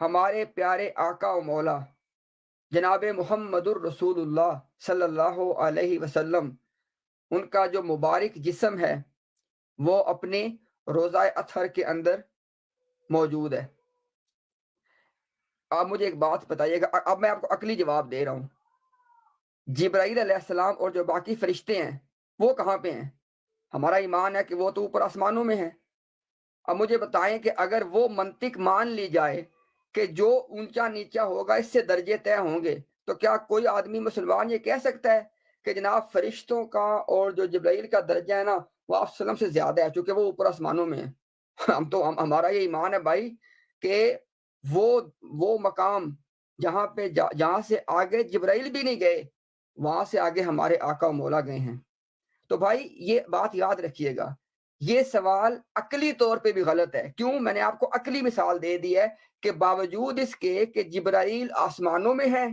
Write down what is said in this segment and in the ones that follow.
ہمارے پیارے آقا و مولا جناب محمد الرسول اللہ صلی اللہ علیہ وسلم، ان کا جو مبارک جسم ہے وہ اپنے روضہ اطہر کے اندر موجود ہے۔ آپ مجھے ایک بات بتائیے گا، اب میں آپ کو عقلی جواب دے رہا ہوں، جبرائیل علیہ السلام اور جو باقی فرشتے ہیں وہ کہاں پہ ہیں؟ ہمارا ایمان ہے کہ وہ تو اوپر آسمانوں میں ہیں۔ اب مجھے بتائیں کہ اگر وہ منطق مان لی جائے کہ جو اونچا نیچا ہوگا اس سے درجے طے ہوں گے، تو کیا کوئی آدمی مسلمان یہ کہہ سکتا ہے کہ جناب فرشتوں کا اور جو جبرائیل کا درجہ ہے نا وہ آپ وسلم سے زیادہ ہے چونکہ وہ اوپر آسمانوں میں ہیں؟ ہمارا یہ ایمان ہے بھائی کہ وہ مقام جہاں سے آگے جبرائیل بھی نہیں گئے، وہاں سے آگے ہمارے آقا و مولا گئے ہیں۔ تو بھائی یہ بات یاد رکھیے گا، یہ سوال عقلی طور پہ بھی غلط ہے۔ کیوں؟ میں نے آپ کو عقلی مثال دے دی ہے کہ باوجود اس کے کہ جبرائیل آسمانوں میں ہے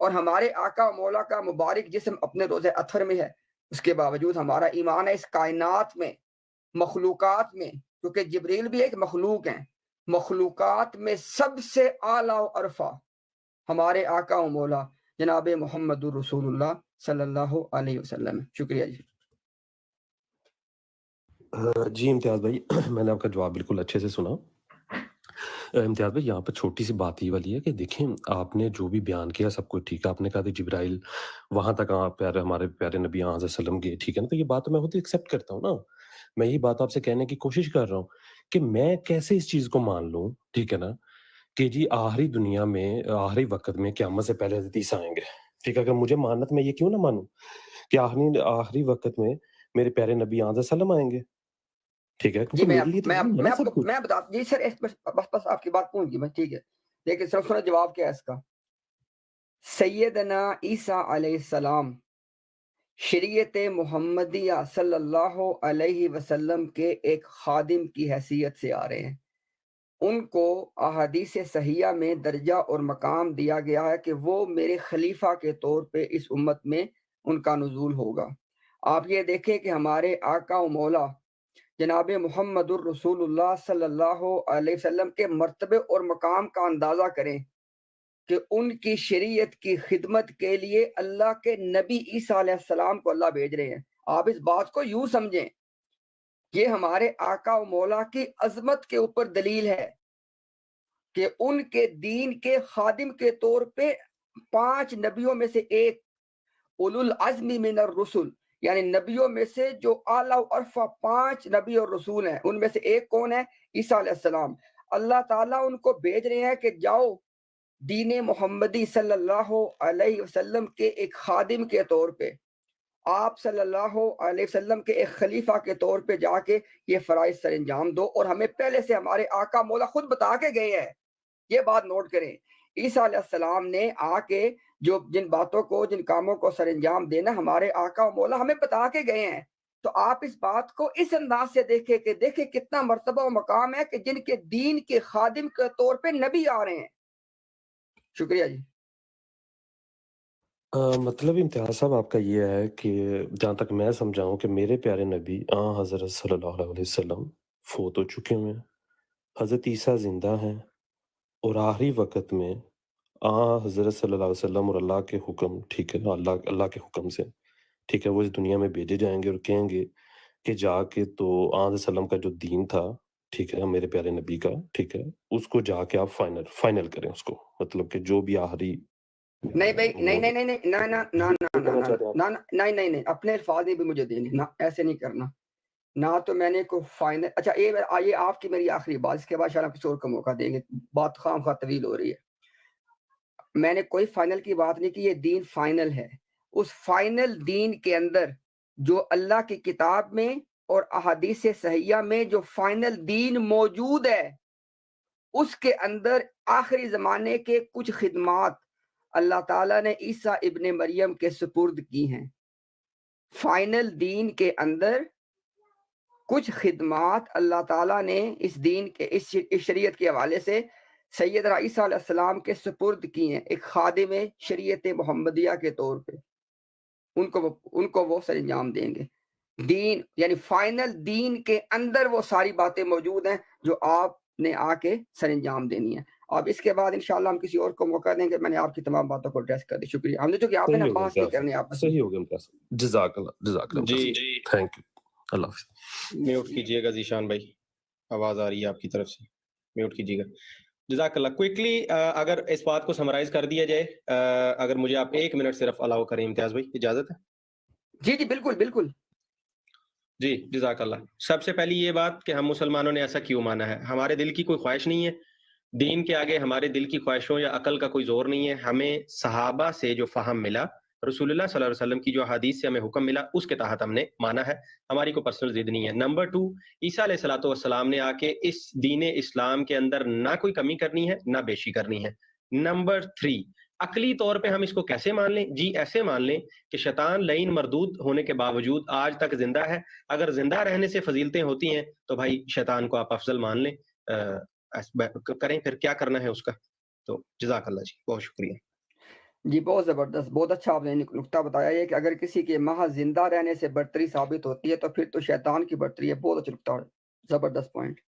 اور ہمارے آقا و مولا کا مبارک جسم اپنے روضہ اطہر میں ہے، اس کے باوجود ہمارا ایمان ہے اس کائنات میں، مخلوقات میں، کیونکہ جبرائیل بھی ایک مخلوق ہیں، مخلوقات میں سب سے اعلیٰ و ارفع ہمارے آقا و مولا جناب محمد الرسول اللہ صلی اللہ علیہ وسلم۔ شکریہ جی۔ جی امتیاز بھائی، میں نے آپ کا جواب بالکل اچھے سے سنا۔ امتیاز بھائی یہاں پہ چھوٹی سی بات یہ والی ہے کہ دیکھیں آپ نے جو بھی بیان کیا سب کچھ ٹھیک ہے، آپ نے کہا کہ جبرائیل وہاں تک ہمارے پیارے نبی علیہ وسلم گئے، ٹھیک ہے نا، تو یہ بات میں خود ایکسیپٹ کرتا ہوں نا، میں یہ بات آپ سے کہنے کی کوشش کر رہا ہوں کہ میں کیسے اس چیز کو مان لوں، ٹھیک ہے نا، کہ جی آخری دنیا میں آخری وقت میں قیامت سے پہلے حضرت عیسیٰ آئیں گے، ٹھیک ہے، اگر مجھے ماننا تو میں یہ کیوں نہ مانوں کہ آخری وقت میں میرے پیارے نبی علیہ وسلم آئیں گے، ٹھیک ہے، جی کیونکہ میرے لیے تو وہی ہے نا سب کچھ۔ میں بتا جی سر، بس آپ کی بات پہنچ گئی میں، ٹھیک ہے، لیکن سر سنا جواب کیا ہے اس کا۔ سیدنا عیسیٰ علیہ السلام شریعت محمدیہ صلی اللہ علیہ وسلم کے ایک خادم کی حیثیت سے آ رہے ہیں، ان کو احادیث صحیحہ میں درجہ اور مقام دیا گیا ہے کہ وہ میرے خلیفہ کے طور پہ اس امت میں ان کا نزول ہوگا۔ آپ یہ دیکھیں کہ ہمارے آقا و مولا جناب محمد الرسول اللہ صلی اللہ علیہ وسلم کے مرتبے اور مقام کا اندازہ کریں کہ ان کی شریعت کی خدمت کے لیے اللہ کے نبی عیسیٰ علیہ السلام کو اللہ بھیج رہے ہیں۔ آپ اس بات کو یوں سمجھیں، یہ ہمارے آقا و مولا کی عظمت کے اوپر دلیل ہے کہ ان کے دین کے خادم کے طور پہ 5 نبیوں میں سے ایک اولو العزم من الرسل، یعنی نبیوں میں سے جو اعلیٰ و ارفع 5 نبی اور رسول ہیں، ان میں سے ایک کون ہے؟ عیسیٰ علیہ السلام۔ اللہ تعالیٰ ان کو بھیج رہے ہیں کہ جاؤ دین محمدی صلی اللہ علیہ وسلم کے ایک خادم کے طور پہ، آپ صلی اللہ علیہ وسلم کے ایک خلیفہ کے طور پہ جا کے یہ فرائض سر انجام دو، اور ہمیں پہلے سے ہمارے آقا مولا خود بتا کے گئے ہیں۔ یہ بات نوٹ کریں، عیسیٰ علیہ السلام نے آ کے جو جن باتوں کو جن کاموں کو سر انجام دینا ہمارے آقا و مولا ہمیں بتا کے گئے ہیں۔ تو آپ اس بات کو اس انداز سے دیکھیں کہ دیکھیں کتنا مرتبہ و مقام ہے کہ جن کے دین کے خادم کے طور پہ نبی آ رہے ہیں۔ شکریہ جی۔ مطلب امتیاز صاحب آپ کا یہ ہے کہ جہاں تک میں سمجھاؤں کہ میرے پیارے نبی حضرت صلی اللہ علیہ وسلم فوت ہو چکے ہوئے ہیں، حضرت عیسیٰ زندہ ہیں، اور آخری وقت میں حضرت صلی اللہ علیہ وسلم اور اللہ کے حکم، ٹھیک ہے نا، اللہ کے حکم سے، ٹھیک ہے، وہ اس دنیا میں بھیجے جائیں گے اور کہیں گے کہ جا کے تو علیہ وسلم کا جو دین تھا، ٹھیک ہے، میرے پیارے نبی کا، ٹھیک ہے، اس کو جا کے آپ فائنل کریں اس کو، مطلب کہ جو بھی آخری نہیں بھائی، نہیں، اپنے الفاظ بھی مجھے دینے نہ، ایسے نہیں کرنا نہ، تو میں نے کوئی فائنل، اچھا یہ آپ کی میری آخری بات، اس کے بعد شاید کسی اور کو موقع دیں گے، بات خام خواہ طویل ہو رہی ہے۔ میں نے کوئی فائنل کی بات نہیں کی، یہ دین فائنل ہے۔ اس فائنل دین کے اندر جو اللہ کی کتاب میں اور احادیث صحیحہ میں جو فائنل دین موجود ہے، اس کے اندر آخری زمانے کے کچھ خدمات اللہ تعالیٰ نے عیسیٰ ابن مریم کے سپرد کی ہیں۔ فائنل دین کے اندر کچھ خدمات اللہ تعالیٰ نے اس دین کے اس شریعت کے حوالے سے سیدنا عیسیٰ علیہ السلام کے سپرد کی ہیں، ایک خادم شریعت محمدیہ کے طور پہ، ان کو وہ سر انجام دیں گے۔ دین یعنی فائنل دین کے اندر وہ ساری باتیں موجود ہیں جو آپ نے آ کے سر انجام دینی ہیں۔ اب اس کے بعد انشاءاللہ ہم کسی اور کو موقع دیں گے. میں نے آپ کی تمام باتوں کو ایڈریس کر دی. شکریہ. ہم نے جو کہ آپ نے نا صحیح ہو گیا بحث نہیں امتیاز کرنی صاحب، آپس میں. صحیح ہو گیا امتیاز صاحب. جزاک اللہ جی تھینک یو. اللہ حافظ. میوٹ کیجیے گا ذیشان بھائی، آواز آ رہی ہے آپ کی طرف سے، میوٹ کیجیے گا. جزاک اللہ. کوئکلی اگر اس بات کو سمرائز کر دیا جائے، اگر مجھے آپ 1 منٹ صرف الاؤ کریں امتیاز بھائی، اجازت ہے؟ جی جی بالکل بالکل. جی جزاک اللہ. سب سے پہلی یہ بات کہ ہم مسلمانوں نے ایسا کیوں مانا ہے؟ ہمارے دل کی کوئی خواہش نہیں ہے، دین کے آگے ہمارے دل کی خواہشوں یا عقل کا کوئی زور نہیں ہے. ہمیں صحابہ سے جو فہم ملا، رسول اللہ صلی اللہ علیہ وسلم کی جو حدیث سے ہمیں حکم ملا، اس کے تحت ہم نے مانا ہے. ہماری کوئی پرسنل ضد نہیں ہے. نمبر 2، عیسیٰ علیہ الصلوۃ والسلام نے آ کے اس دین اسلام کے اندر نہ کوئی کمی کرنی ہے نہ بیشی کرنی ہے. نمبر 3، عقلی طور پہ ہم اس کو کیسے مان لیں؟ جی ایسے مان لیں کہ شیطان لعین مردود ہونے کے باوجود آج تک زندہ ہے. اگر زندہ رہنے سے فضیلتیں ہوتی ہیں تو بھائی شیطان کو آپ افضل مان لیں، کریں پھر کیا کرنا ہے اس کا. تو جزاک اللہ جی، بہت شکریہ. جی بہت زبردست، بہت اچھا آپ نے نقطہ بتایا ہے کہ اگر کسی کے محض زندہ رہنے سے برتری ثابت ہوتی ہے تو پھر تو شیطان کی برتری ہے. بہت اچھا نقطہ ہے، زبردست پوائنٹ.